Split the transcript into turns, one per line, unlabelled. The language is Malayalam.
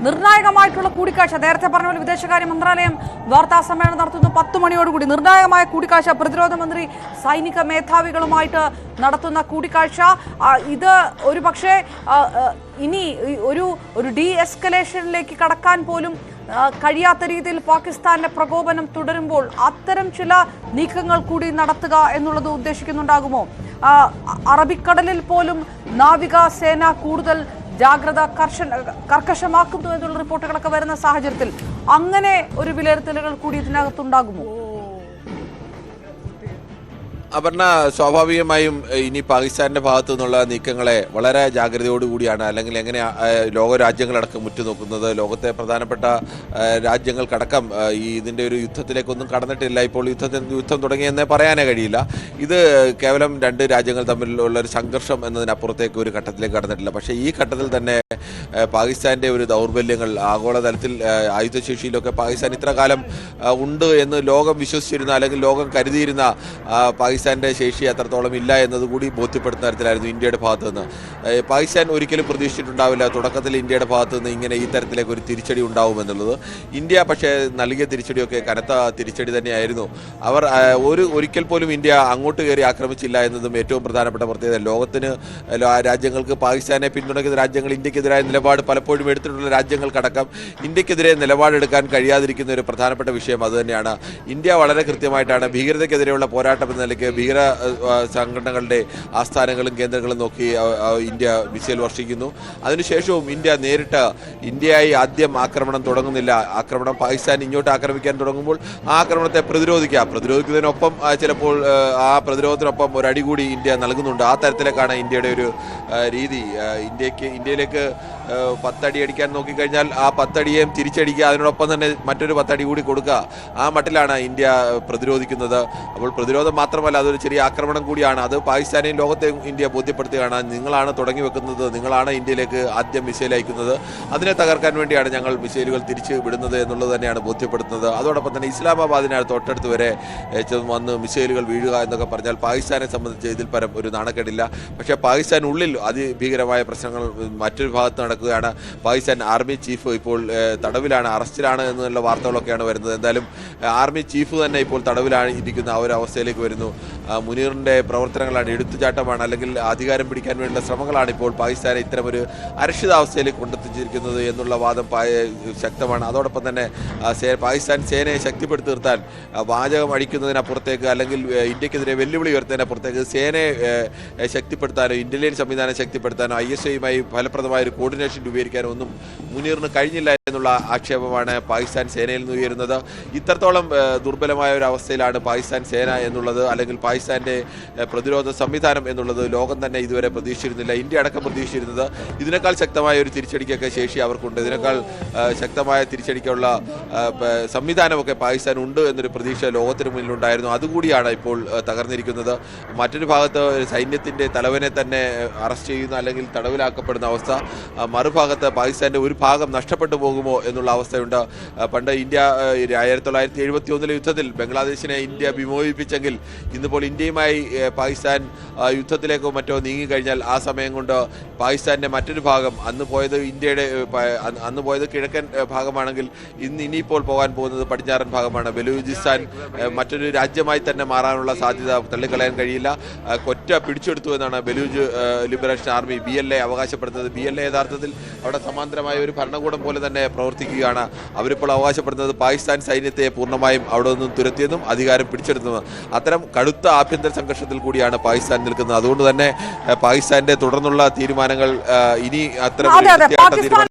നിർണായകമായിട്ടുള്ള കൂടിക്കാഴ്ച. നേരത്തെ പറഞ്ഞ പോലെ വിദേശകാര്യ മന്ത്രാലയം വാർത്താ സമ്മേളനം നടത്തുന്നു 10 മണിയോടുകൂടി. നിർണായകമായ കൂടിക്കാഴ്ച, പ്രതിരോധ മന്ത്രി സൈനിക മേധാവികളുമായിട്ട് നടത്തുന്ന കൂടിക്കാഴ്ച. ഇത് ഒരു പക്ഷേ ഇനി ഒരു ഡി എസ്കലേഷനിലേക്ക് കടക്കാൻ പോലും കഴിയാത്ത രീതിയിൽ പാകിസ്ഥാന്റെ പ്രകോപനം തുടരുമ്പോൾ അത്തരം ചില നീക്കങ്ങൾ കൂടി നടത്തുക എന്നുള്ളത് ഉദ്ദേശിക്കുന്നുണ്ടാകുമോ? അറബിക്കടലിൽ പോലും നാവികസേന കൂടുതൽ ജാഗ്രത കർക്കശമാക്കുന്നു എന്നുള്ള റിപ്പോർട്ടുകളൊക്കെ വരുന്ന സാഹചര്യത്തിൽ അങ്ങനെ ഒരു വിലയിരുത്തലുകൾ കൂടി ഇതിനകത്തുണ്ടാകുമോ?
അപർണ, സ്വാഭാവികമായും ഇനി പാകിസ്ഥാന്റെ ഭാഗത്തു നിന്നുള്ള നീക്കങ്ങളെ വളരെ ജാഗ്രതയോടുകൂടിയാണ്, അല്ലെങ്കിൽ എങ്ങനെ ലോകരാജ്യങ്ങളടക്കം ഉറ്റുനോക്കുന്നത്. ലോകത്തെ പ്രധാനപ്പെട്ട രാജ്യങ്ങൾക്കടക്കം ഇതിൻ്റെ ഒരു യുദ്ധത്തിലേക്കൊന്നും കടന്നിട്ടില്ല. ഇപ്പോൾ യുദ്ധം തുടങ്ങിയെന്നേ പറയാനേ കഴിയില്ല. ഇത് കേവലം രണ്ട് രാജ്യങ്ങൾ തമ്മിലുള്ള ഒരു സംഘർഷം എന്നതിനപ്പുറത്തേക്ക് ഒരു ഘട്ടത്തിലേക്ക് കടന്നിട്ടില്ല. പക്ഷേ ഈ ഘട്ടത്തിൽ തന്നെ പാകിസ്ഥാന്റെ ഒരു ദൗർബല്യങ്ങൾ, ആഗോളതലത്തിൽ ആയുധശേഷിയിലൊക്കെ പാകിസ്ഥാൻ ഇത്ര കാലം ഉണ്ട് എന്ന് ലോകം വിശ്വസിച്ചിരുന്ന, അല്ലെങ്കിൽ ലോകം കരുതിയിരുന്ന പാകിസ്ഥാന്റെ ശേഷി അത്രത്തോളം ഇല്ല എന്നതുകൂടി ബോധ്യപ്പെടുത്തുന്ന തരത്തിലായിരുന്നു ഇന്ത്യയുടെ ഭാഗത്തു നിന്ന്. പാകിസ്ഥാൻ ഒരിക്കലും പ്രതീക്ഷിച്ചിട്ടുണ്ടാവില്ല തുടക്കത്തിൽ ഇന്ത്യയുടെ ഭാഗത്തു നിന്ന് ഇങ്ങനെ ഈ തരത്തിലേക്ക് ഒരു തിരിച്ചടി ഉണ്ടാവുമെന്നുള്ളത്. ഇന്ത്യ പക്ഷേ നൽകിയ തിരിച്ചടിയൊക്കെ കനത്ത തിരിച്ചടി തന്നെയായിരുന്നു. അവർ ഒരിക്കൽ പോലും ഇന്ത്യ അങ്ങോട്ട് കയറി ആക്രമിച്ചില്ല എന്നതും ഏറ്റവും പ്രധാനപ്പെട്ട പ്രത്യേകത. ലോകത്തിന് രാജ്യങ്ങൾക്ക് പാകിസ്ഥാനെ പിന്തുണയ്ക്കുന്ന രാജ്യങ്ങൾ ഇന്ത്യക്കെതിരായ നിലപാട് പലപ്പോഴും എടുത്തിട്ടുള്ള രാജ്യങ്ങൾക്കടക്കം ഇന്ത്യക്കെതിരെ നിലപാടെടുക്കാൻ കഴിയാതിരിക്കുന്ന ഒരു പ്രധാനപ്പെട്ട വിഷയം അതുതന്നെയാണ്. ഇന്ത്യ വളരെ കൃത്യമായിട്ടാണ് ഭീകരതയ്ക്കെതിരെയുള്ള പോരാട്ടം എന്ന നിലയ്ക്ക് ഭീകര സംഘടനകളുടെ ആസ്ഥാനങ്ങളും കേന്ദ്രങ്ങളും നോക്കി ഇന്ത്യ മിസൈൽ വർഷിക്കുന്നു. അതിനുശേഷവും ഇന്ത്യ നേരിട്ട് ഇന്ത്യയായി ആദ്യം ആക്രമണം തുടങ്ങുന്നില്ല. ആക്രമണം പാകിസ്ഥാൻ ഇങ്ങോട്ട് ആക്രമിക്കാൻ തുടങ്ങുമ്പോൾ ആ ആക്രമണത്തെ പ്രതിരോധിക്കുന്നതിനൊപ്പം ചിലപ്പോൾ ആ പ്രതിരോധത്തിനൊപ്പം ഒരു അടി കൂടി ഇന്ത്യ നൽകുന്നുണ്ട്. ആ തരത്തിലേക്കാണ് ഇന്ത്യയുടെ ഒരു രീതി. ഇന്ത്യയിലേക്ക് 10 അടി അടിക്കാൻ നോക്കിക്കഴിഞ്ഞാൽ ആ 10 അടിയേയും തിരിച്ചടിക്കുക, അതിനോടൊപ്പം തന്നെ മറ്റൊരു 10 അടി കൂടി കൊടുക്കുക. ആ മട്ടിലാണ് ഇന്ത്യ പ്രതിരോധിക്കുന്നത്. അപ്പോൾ പ്രതിരോധം മാത്രമല്ല, അതൊരു ചെറിയ ആക്രമണം കൂടിയാണ്. അത് പാകിസ്ഥാനെയും ലോകത്തെയും ഇന്ത്യ ബോധ്യപ്പെടുത്തുകയാണ്. നിങ്ങളാണ് തുടങ്ങി വെക്കുന്നത്, നിങ്ങളാണ് ഇന്ത്യയിലേക്ക് ആദ്യം മിസൈൽ അയക്കുന്നത്, അതിനെ തകർക്കാൻ വേണ്ടിയാണ് ഞങ്ങൾ മിസൈലുകൾ തിരിച്ച് വിടുന്നത് എന്നുള്ളത് തന്നെയാണ് ബോധ്യപ്പെടുത്തുന്നത്. അതോടൊപ്പം തന്നെ ഇസ്ലാമാബാദിനാണ് തൊട്ടടുത്ത് വരെ വന്ന് മിസൈലുകൾ വീഴുക എന്നൊക്കെ പറഞ്ഞാൽ പാകിസ്ഥാനെ സംബന്ധിച്ച് ഇതിൽ പരം ഒരു നാണക്കേടില്ല. പക്ഷേ പാകിസ്ഥാനുള്ളിൽ അതിഭീകരമായ പ്രശ്നങ്ങൾ മറ്റൊരു ഭാഗത്ത് നടക്കുകയാണ്. പാകിസ്ഥാൻ ആർമി ചീഫ് ഇപ്പോൾ തടവിലാണ്, അറസ്റ്റിലാണ് എന്നുള്ള വാർത്തകളൊക്കെയാണ് വരുന്നത്. എന്തായാലും ആർമി ചീഫ് തന്നെ ഇപ്പോൾ തടവിലാണ് ഇരിക്കുന്ന ആ ഒരു അവസ്ഥയിലേക്ക് വരുന്നു. മുനീറിൻ്റെ പ്രവർത്തനങ്ങളാണ്, എടുത്തുചാട്ടമാണ്, അല്ലെങ്കിൽ അധികാരം പിടിക്കാൻ വേണ്ടിയുള്ള ശ്രമങ്ങളാണ് ഇപ്പോൾ പാകിസ്ഥാനെ ഇത്തരമൊരു അരക്ഷിതാവസ്ഥയിലേക്ക് കൊണ്ടെത്തിച്ചിരിക്കുന്നത് എന്നുള്ള വാദം ശക്തമാണ്. അതോടൊപ്പം തന്നെ പാകിസ്ഥാൻ സേനയെ ശക്തിപ്പെടുത്തി നിർത്താൻ വാചകം അടിക്കുന്നതിനപ്പുറത്തേക്ക്, അല്ലെങ്കിൽ ഇന്ത്യക്കെതിരെ വെല്ലുവിളി ഉയർത്തുന്നതിനപ്പുറത്തേക്ക് സേനയെ ശക്തിപ്പെടുത്താനോ ഇന്റലിജൻസ് സംവിധാനം ശക്തിപ്പെടുത്താനോ ISIയുമായി ഫലപ്രദമായ ഒരു കോർഡിനേഷൻ രൂപീകരിക്കാനോ ഒന്നും മുനീറിന് കഴിഞ്ഞില്ല എന്നുള്ള ആക്ഷേപമാണ് പാകിസ്ഥാൻ സേനയിൽ നിന്ന് ഉയരുന്നത്. ഇത്രത്തോളം ദുർബലമായ ഒരു അവസ്ഥയിലാണ് പാകിസ്ഥാൻ സേന എന്നുള്ളത്, അല്ലെങ്കിൽ പാകിസ്ഥാന്റെ പ്രതിരോധ സംവിധാനം എന്നുള്ളത് ലോകം തന്നെ ഇതുവരെ പ്രതീക്ഷിച്ചിരുന്നില്ല. ഇന്ത്യ അടക്കം പ്രതീക്ഷിച്ചിരുന്നത് ഇതിനേക്കാൾ ശക്തമായ ഒരു തിരിച്ചടിക്കൊക്കെ ശേഷി അവർക്കുണ്ട്, ഇതിനേക്കാൾ ശക്തമായ തിരിച്ചടിക്കുള്ള സംവിധാനമൊക്കെ പാകിസ്ഥാൻ ഉണ്ട് എന്നൊരു പ്രതീക്ഷ ലോകത്തിന് മുന്നിലുണ്ടായിരുന്നു. അതുകൂടിയാണ് ഇപ്പോൾ തകർന്നിരിക്കുന്നത്. മറ്റൊരു ഭാഗത്ത് സൈന്യത്തിന്റെ തലവനെ തന്നെ അറസ്റ്റ് ചെയ്യുന്ന, അല്ലെങ്കിൽ തടവിലാക്കപ്പെടുന്ന അവസ്ഥ, മറുഭാഗത്ത് പാകിസ്ഥാന്റെ ഒരു ഭാഗം നഷ്ടപ്പെട്ടു പോകുമോ എന്നുള്ള അവസ്ഥയുണ്ട്. പണ്ട് ഇന്ത്യ 1971 യുദ്ധത്തിൽ ബംഗ്ലാദേശിനെ ഇന്ത്യ വിമോചിപ്പിച്ചെങ്കിൽ ഇന്നിപ്പോൾ ഇന്ത്യയുമായി പാകിസ്ഥാൻ യുദ്ധത്തിലേക്കോ മറ്റോ നീങ്ങിക്കഴിഞ്ഞാൽ ആ സമയം കൊണ്ട് പാകിസ്ഥാന്റെ മറ്റൊരു ഭാഗം, അന്ന് പോയത് കിഴക്കൻ ഭാഗമാണെങ്കിൽ ഇനിയിപ്പോൾ പോകാൻ പോകുന്നത് പടിഞ്ഞാറൻ ഭാഗമാണ്. ബലൂചിസ്ഥാൻ മറ്റൊരു രാജ്യമായി തന്നെ മാറാനുള്ള സാധ്യത തള്ളിക്കളയാൻ കഴിയില്ല. കൊറ്റ പിടിച്ചെടുത്തു എന്നാണ് ബലൂജ് ലിബറേഷൻ ആർമി BLA അവകാശപ്പെടുന്നത്. BLA യഥാർത്ഥത്തിൽ അവിടെ സമാന്തരമായ ഒരു ഭരണകൂടം പോലെ തന്നെ പ്രവർത്തിക്കുകയാണ്. അവരിപ്പോൾ അവകാശപ്പെടുന്നത് പാകിസ്ഥാൻ സൈന്യത്തെ പൂർണ്ണമായും അവിടെ നിന്നും തുരത്തിയെന്നും അധികാരം പിടിച്ചെടുത്തതെന്നും. അത്തരം കടുത്ത ആഭ്യന്തര സംഘർഷത്തിൽ കൂടിയാണ് പാകിസ്ഥാൻ നിൽക്കുന്നത്. അതുകൊണ്ട് തന്നെ പാകിസ്ഥാന്റെ തുടർന്നുള്ള തീരുമാനങ്ങൾ ഇനി അത്തരം